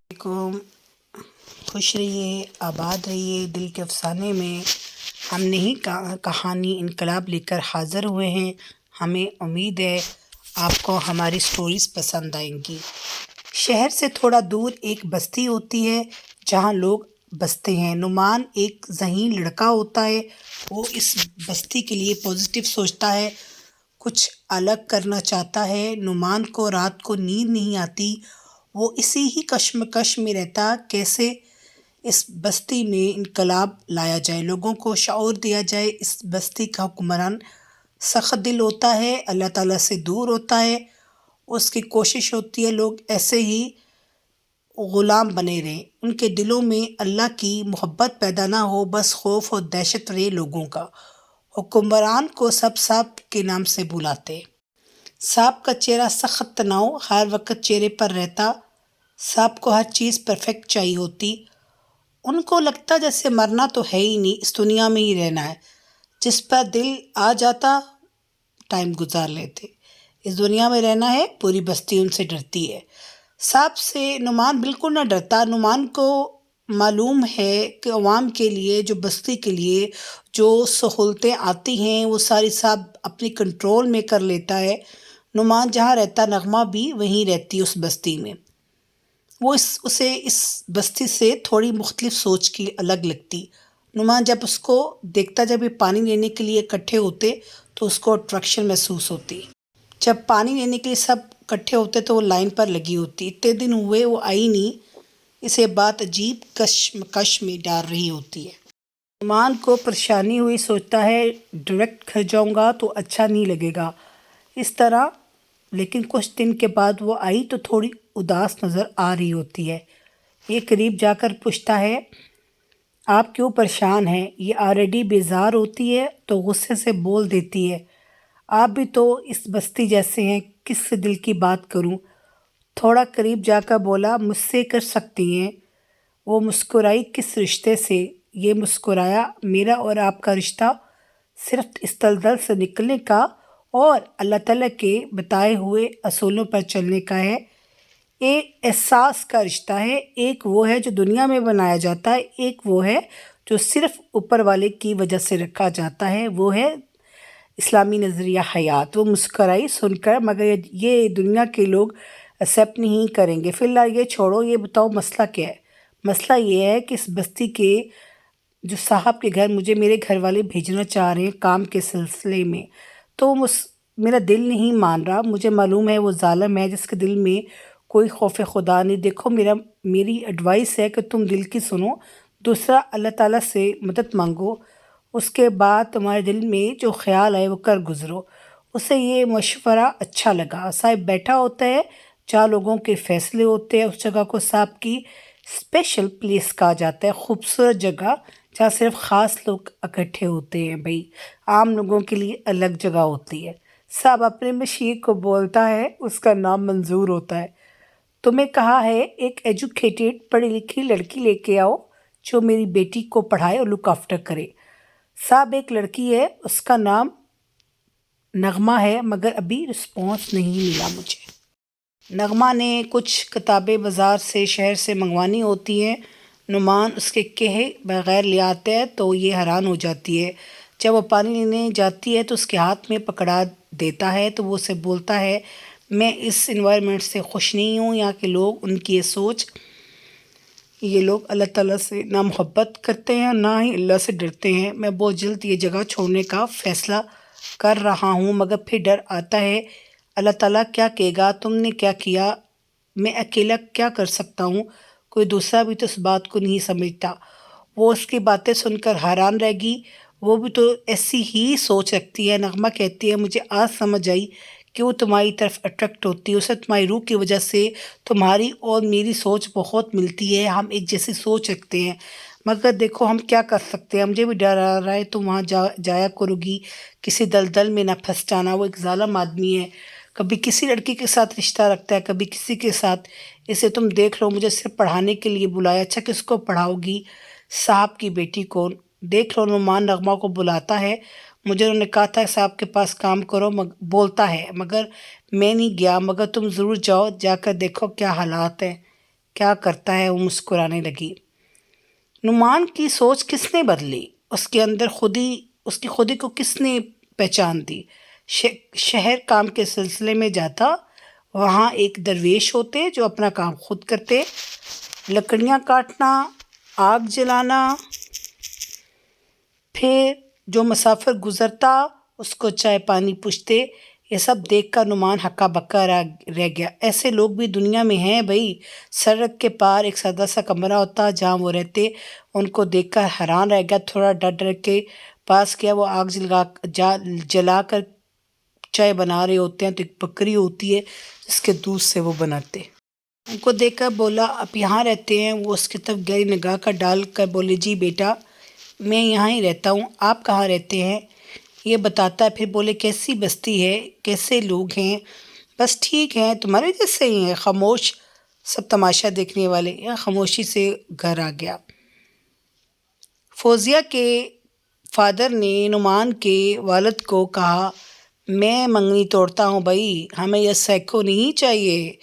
کو خوش رہیے، آباد رہیے۔ دل کے افسانے میں ہم نئی کہانی انقلاب لے کر حاضر ہوئے ہیں۔ ہمیں امید ہے آپ کو ہماری سٹوریز پسند آئیں گی۔ شہر سے تھوڑا دور ایک بستی ہوتی ہے جہاں لوگ بستے ہیں۔ نعمان ایک ذہین لڑکا ہوتا ہے۔ وہ اس بستی کے لیے پازیٹیو سوچتا ہے، کچھ الگ کرنا چاہتا ہے۔ نعمان کو رات کو نیند نہیں آتی۔ وہ اسی ہی کشمکش میں رہتا، کیسے اس بستی میں انقلاب لایا جائے، لوگوں کو شعور دیا جائے۔ اس بستی کا حکمران سخت دل ہوتا ہے، اللہ تعالیٰ سے دور ہوتا ہے۔ اس کی کوشش ہوتی ہے لوگ ایسے ہی غلام بنے رہیں، ان کے دلوں میں اللہ کی محبت پیدا نہ ہو، بس خوف اور دہشت رہے لوگوں کا۔ حکمران کو سب صاحب کے نام سے بلاتے۔ صاحب کا چہرہ سخت تناؤ ہر وقت چہرے پر رہتا۔ صاحب کو ہر چیز پرفیکٹ چاہیے ہوتی۔ ان کو لگتا جیسے مرنا تو ہے ہی نہیں، اس دنیا میں ہی رہنا ہے۔ جس پر دل آ جاتا ٹائم گزار لیتے۔ اس دنیا میں رہنا ہے، پوری بستی ان سے ڈرتی ہے۔ صاحب سے نعمان بالکل نہ ڈرتا۔ نعمان کو معلوم ہے کہ عوام کے لیے، جو بستی کے لیے جو سہولتیں آتی ہیں وہ ساری صاحب اپنی کنٹرول میں کر لیتا ہے۔ نعمان جہاں رہتا، نغمہ بھی وہیں رہتی اس بستی میں۔ وہ اسے اس بستی سے تھوڑی مختلف سوچ کی الگ لگتی۔ نعمان جب اس کو دیکھتا، جب یہ پانی لینے کے لیے اکٹھے ہوتے تو اس کو اٹریکشن محسوس ہوتی۔ جب پانی لینے کے لیے سب اکٹھے ہوتے تو وہ لائن پر لگی ہوتی۔ اتنے دن ہوئے وہ آئی نہیں، اسے بات عجیب کشمکش میں ڈال رہی ہوتی ہے۔ نعمان کو پریشانی ہوئی، سوچتا ہے ڈائریکٹ گھر جاؤں گا تو اچھا نہیں لگے گا اس طرح، لیکن کچھ دن کے بعد وہ آئی تو تھوڑی اداس نظر آ رہی ہوتی ہے۔ یہ قریب جا کر پوچھتا ہے، آپ کیوں پریشان ہیں؟ یہ آلریڈی بیزار ہوتی ہے تو غصے سے بول دیتی ہے، آپ بھی تو اس بستی جیسے ہیں، کس سے دل کی بات کروں؟ تھوڑا قریب جا کر بولا، مجھ سے کر سکتی ہیں۔ وہ مسکرائی، کس رشتے سے؟ یہ مسکرایا، میرا اور آپ کا رشتہ صرف اس دلدل سے نکلنے کا اور اللہ تعالیٰ کے بتائے ہوئے اصولوں پر چلنے کا ہے۔ ایک احساس کا رشتہ ہے، ایک وہ ہے جو دنیا میں بنایا جاتا ہے، ایک وہ ہے جو صرف اوپر والے کی وجہ سے رکھا جاتا ہے، وہ ہے اسلامی نظریہ حیات۔ وہ مسکرائی سن کر، مگر یہ دنیا کے لوگ ایکسیپٹ نہیں کریں گے۔ فی الحال یہ چھوڑو، یہ بتاؤ مسئلہ کیا ہے؟ مسئلہ یہ ہے کہ اس بستی کے جو صاحب کے گھر مجھے میرے گھر والے بھیجنا چاہ رہے ہیں کام کے سلسلے میں، تو میرا دل نہیں مان رہا۔ مجھے معلوم ہے وہ ظالم ہے جس کے دل میں کوئی خوف خدا نہیں۔ دیکھو میری ایڈوائس ہے کہ تم دل کی سنو، دوسرا اللہ تعالیٰ سے مدد مانگو، اس کے بعد تمہارے دل میں جو خیال آئے وہ کر گزرو۔ اسے یہ مشورہ اچھا لگا۔ صاحب بیٹھا ہوتا ہے جہاں لوگوں کے فیصلے ہوتے ہیں، اس جگہ کو صاحب کی اسپیشل پلیس کہا جاتا ہے، خوبصورت جگہ جہاں صرف خاص لوگ اکٹھے ہوتے ہیں۔ بھائی عام لوگوں کے لیے الگ جگہ ہوتی ہے۔ صاحب اپنے مشیر کو بولتا ہے، اس کا نام منظور ہوتا ہے، تمہیں کہا ہے ایک ایجوکیٹڈ پڑھی لکھی لڑکی لے کے آؤ جو میری بیٹی کو پڑھائے اور لک آفٹر کرے۔ صاحب ایک لڑکی ہے، اس کا نام نغمہ ہے، مگر ابھی رسپانس نہیں ملا مجھے۔ نغمہ نے کچھ کتابیں بازار سے، شہر سے منگوانی ہوتی ہیں۔ نعمان اس کے کہے بغیر لے آتے ہیں تو یہ حیران ہو جاتی ہے۔ جب وہ پانی لینے جاتی ہے تو اس کے ہاتھ میں پکڑا دیتا ہے تو وہ اسے بولتا ہے، میں اس انوائرمنٹ سے خوش نہیں ہوں، یہاں کے لوگ، ان کی یہ سوچ، یہ لوگ اللہ تعالیٰ سے نہ محبت کرتے ہیں نہ ہی اللہ سے ڈرتے ہیں۔ میں بہت جلد یہ جگہ چھوڑنے کا فیصلہ کر رہا ہوں، مگر پھر ڈر آتا ہے، اللہ تعالیٰ کیا کہے گا، تم نے کیا کیا، میں اکیلا کیا کر سکتا ہوں، کوئی دوسرا بھی تو اس بات کو نہیں سمجھتا۔ وہ اس کی باتیں سن کر حیران رہ گئی، وہ بھی تو ایسی ہی سوچ رکھتی ہے۔ نغمہ کہتی ہے، مجھے آج سمجھ آئی کہ وہ تمہاری طرف اٹریکٹ ہوتی ہے، اسے تمہاری روح کی وجہ سے تمہاری اور میری سوچ بہت ملتی ہے، ہم ایک جیسی سوچ رکھتے ہیں، مگر دیکھو ہم کیا کر سکتے ہیں، مجھے بھی ڈر آ رہا ہے تم وہاں جایا کرو گی، کسی دلدل میں نہ پھنس جانا۔ وہ ایک ظالم آدمی ہے، کبھی کسی لڑکی کے ساتھ رشتہ رکھتا ہے، کبھی کسی کے ساتھ، اسے تم دیکھ لو، مجھے صرف پڑھانے کے لیے بلایا، اچھا کس کو پڑھاؤ گی؟ صاحب کی بیٹی کو۔ دیکھ لو، نعمان نغمہ کو بلاتا ہے، مجھے انہوں نے کہا تھا صاحب کے پاس کام کرو، بولتا ہے، مگر میں نہیں گیا، مگر تم ضرور جاؤ، جا کر دیکھو کیا حالات ہیں، کیا کرتا ہے؟ وہ مسکرانے لگی۔ نعمان کی سوچ کس نے بدلی؟ اس کے اندر اس کی خودی کو کس نے پہچان دی؟ شہر کام کے سلسلے میں جاتا، وہاں ایک درویش ہوتے جو اپنا کام خود کرتے، لکڑیاں کاٹنا، آگ جلانا، پھر جو مسافر گزرتا اس کو چائے پانی پوچھتے۔ یہ سب دیکھ کر نعمان ہکا بکا رہ گیا۔ ایسے لوگ بھی دنیا میں ہیں بھائی۔ سڑک کے پار ایک سادہ سا کمرہ ہوتا جہاں وہ رہتے، ان کو دیکھ کر حیران رہ گیا۔ تھوڑا ڈر کے پاس کیا، وہ آگ جلا کر چائے بنا رہے ہوتے ہیں تو ایک بکری ہوتی ہے جس کے دودھ سے وہ بناتے۔ ان کو دیکھ کر بولا، آپ یہاں رہتے ہیں؟ وہ اس کی طرف گہری نگاہ کا ڈال کر بولے، جی بیٹا میں یہاں ہی رہتا ہوں، آپ کہاں رہتے ہیں؟ یہ بتاتا ہے۔ پھر بولے، کیسی بستی ہے، کیسے لوگ ہیں؟ بس ٹھیک ہیں، تمہارے جیسے ہی ہیں، خاموش۔ سب تماشا دیکھنے والے خاموشی سے گھر آ گیا۔ فوزیہ کے فادر نے نعمان کے والد کو کہا، میں منگنی توڑتا ہوں بھائی، ہمیں یہ سائیکو نہیں چاہیے،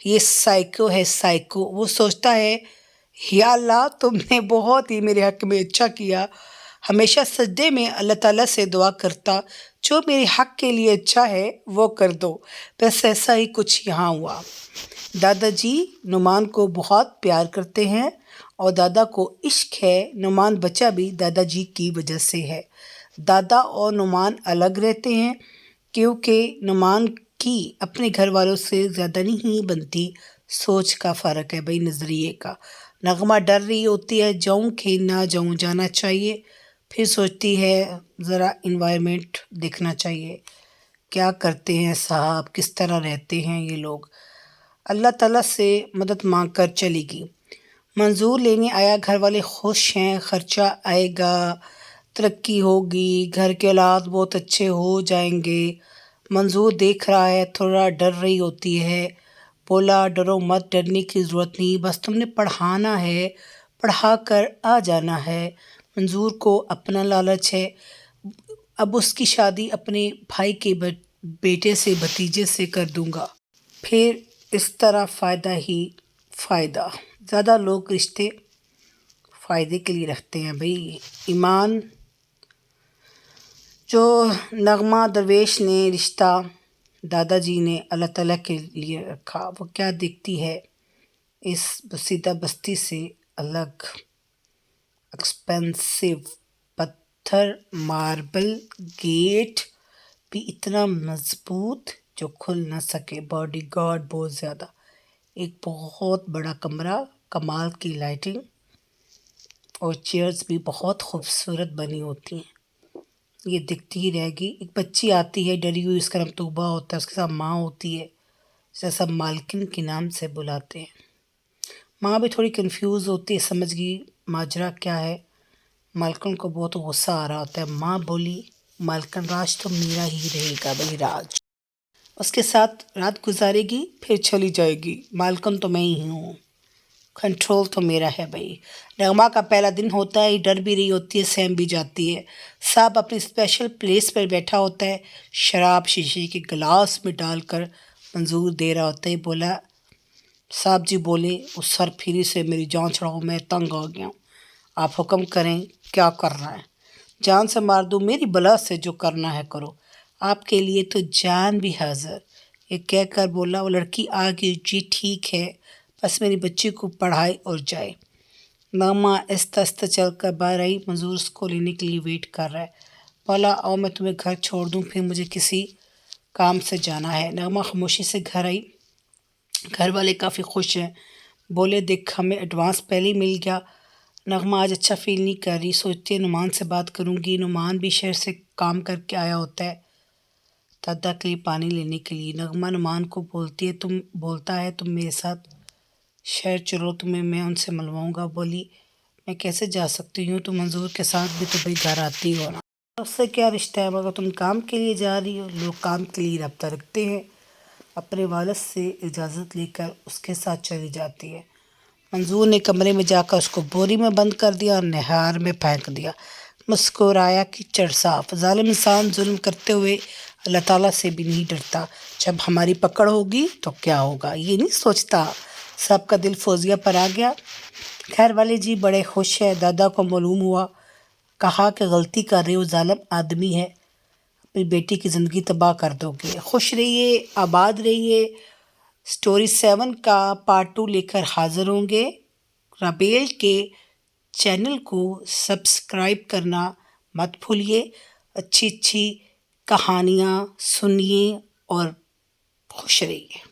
یہ سائیکو ہے سائیکو۔ وہ سوچتا ہے، یا اللہ تم نے بہت ہی میرے حق میں اچھا کیا۔ ہمیشہ سجدے میں اللہ تعالیٰ سے دعا کرتا، جو میرے حق کے لیے اچھا ہے وہ کر دو۔ بس ایسا ہی کچھ یہاں ہوا۔ دادا جی نعمان کو بہت پیار کرتے ہیں اور دادا کو عشق ہے۔ نعمان بچہ بھی دادا جی کی وجہ سے ہے۔ دادا اور نعمان الگ رہتے ہیں کیونکہ نعمان کی اپنے گھر والوں سے زیادہ نہیں بنتی۔ سوچ کا فرق ہے بھائی، نظریے کا۔ نغمہ ڈر رہی ہوتی ہے، جاؤں کہ نہ جاؤں، جانا چاہیے، پھر سوچتی ہے ذرا انوائرمنٹ دیکھنا چاہیے، کیا کرتے ہیں صاحب، کس طرح رہتے ہیں یہ لوگ۔ اللہ تعالیٰ سے مدد مانگ کر چلی گئی۔ منظور لینے آیا، گھر والے خوش ہیں، خرچہ آئے گا، ترقی ہوگی، گھر کے حالات بہت اچھے ہو جائیں گے۔ منظور دیکھ رہا ہے، تھوڑا ڈر رہی ہوتی ہے۔ بولا، ڈرو مت، ڈرنے کی ضرورت نہیں، بس تم نے پڑھانا ہے، پڑھا کر آ جانا ہے۔ منظور کو اپنا لالچ ہے، اب اس کی شادی اپنے بھائی کے بیٹے سے، بھتیجے سے کر دوں گا، پھر اس طرح فائدہ ہی فائدہ۔ زیادہ لوگ رشتے فائدے کے لیے رکھتے ہیں بھائی۔ ایمان جو نغمہ درویش نے رشتہ دادا جی نے اللہ تعالیٰ کے لیے رکھا، وہ کیا دیکھتی ہے اس بسیدہ بستی سے الگ۔ ایکسپینسو پتھر، ماربل، گیٹ بھی اتنا مضبوط جو کھل نہ سکے، باڈی گارڈ بہت زیادہ، ایک بہت بڑا کمرہ، کمال کی لائٹنگ، اور چیئرز بھی بہت خوبصورت بنی ہوتی ہیں۔ یہ دکھتی ہی رہے گی۔ ایک بچی آتی ہے ڈری ہوئی، اس کا نام طوبہ ہوتا ہے، اس کے ساتھ ماں ہوتی ہے، جیسے سب مالکن کے نام سے بلاتے ہیں۔ ماں بھی تھوڑی کنفیوز ہوتی ہے، سمجھ گئی ماجرا کیا ہے۔ مالکن کو بہت غصہ آ رہا ہوتا ہے۔ ماں بولی، مالکن راج تو میرا ہی رہے گا بھائی، راج اس کے ساتھ رات گزارے گی، پھر چلی جائے گی، مالکن تو میں ہی ہوں، کنٹرول تو میرا ہے بھائی۔ نغمہ کا پہلا دن ہوتا ہے، ڈر بھی رہی ہوتی ہے، سہم بھی جاتی ہے۔ صاحب اپنی اسپیشل پلیس پر بیٹھا ہوتا ہے، شراب شیشے کے گلاس میں ڈال کر منظور دے رہا ہوتا ہے۔ بولا، صاحب جی بولے، اس سر پھیری سے میری جان چھڑاؤ، میں تنگ آ گیا ہوں، آپ حکم کریں، کیا کرنا ہے؟ جان سے مار دوں، میری بلا سے جو کرنا ہے کرو، آپ کے لیے تو جان بھی حاضر۔ یہ کہہ کر بولا، وہ لڑکی آ گئی، جی ٹھیک ہے، بس میری بچی کو پڑھائے اور جائے۔ نغمہ آہستہ آہستہ چل کر باہر آئی، منظور اس کو لینے کے لیے ویٹ کر رہا ہے۔ بولا، آؤ میں تمہیں گھر چھوڑ دوں، پھر مجھے کسی کام سے جانا ہے۔ نغمہ خاموشی سے گھر آئی۔ گھر والے کافی خوش ہیں، بولے، دیکھ ہمیں ایڈوانس پہلے ہی مل گیا۔ نغمہ آج اچھا فیل نہیں کر رہی، سوچتی ہے نعمان سے بات کروں گی۔ نعمان بھی شہر سے کام کر کے آیا ہوتا ہے دادا کے لیے پانی لینے کے لیے۔ نغمہ نعمان کو بولتا ہے تم میرے ساتھ شہر چلو، تمہیں میں ان سے ملواؤں گا۔ بولی، میں کیسے جا سکتی ہوں، تم منظور کے ساتھ بھی تو بھائی گھر آتی ہو نا، اس سے کیا رشتہ ہے، مگر تم کام کے لیے جا رہی ہو۔ لوگ کام کے لیے رابطہ رکھتے ہیں۔ اپنے والد سے اجازت لے کر اس کے ساتھ چلی جاتی ہے۔ منظور نے کمرے میں جا کر اس کو بوری میں بند کر دیا اور نہار میں پھینک دیا۔ مسکرایا کہ چڑ صاف، ظالم انسان ظلم کرتے ہوئے اللہ تعالیٰ سے بھی نہیں ڈرتا، جب ہماری پکڑ ہوگی تو کیا ہوگا یہ نہیں سوچتا۔ سب کا دل فوزیہ پر آ گیا۔ خیر والے جی بڑے خوش ہیں، دادا کو معلوم ہوا، کہا کہ غلطی کر رہے ہو، ظالم آدمی ہے، اپنی بیٹی کی زندگی تباہ کر دو گے۔ خوش رہیے، آباد رہیے۔ سٹوری 7 کا پارٹ 2 لے کر حاضر ہوں گے۔ رابیل کے چینل کو سبسکرائب کرنا مت بھولیے، اچھی اچھی کہانیاں سنیے اور خوش رہیے۔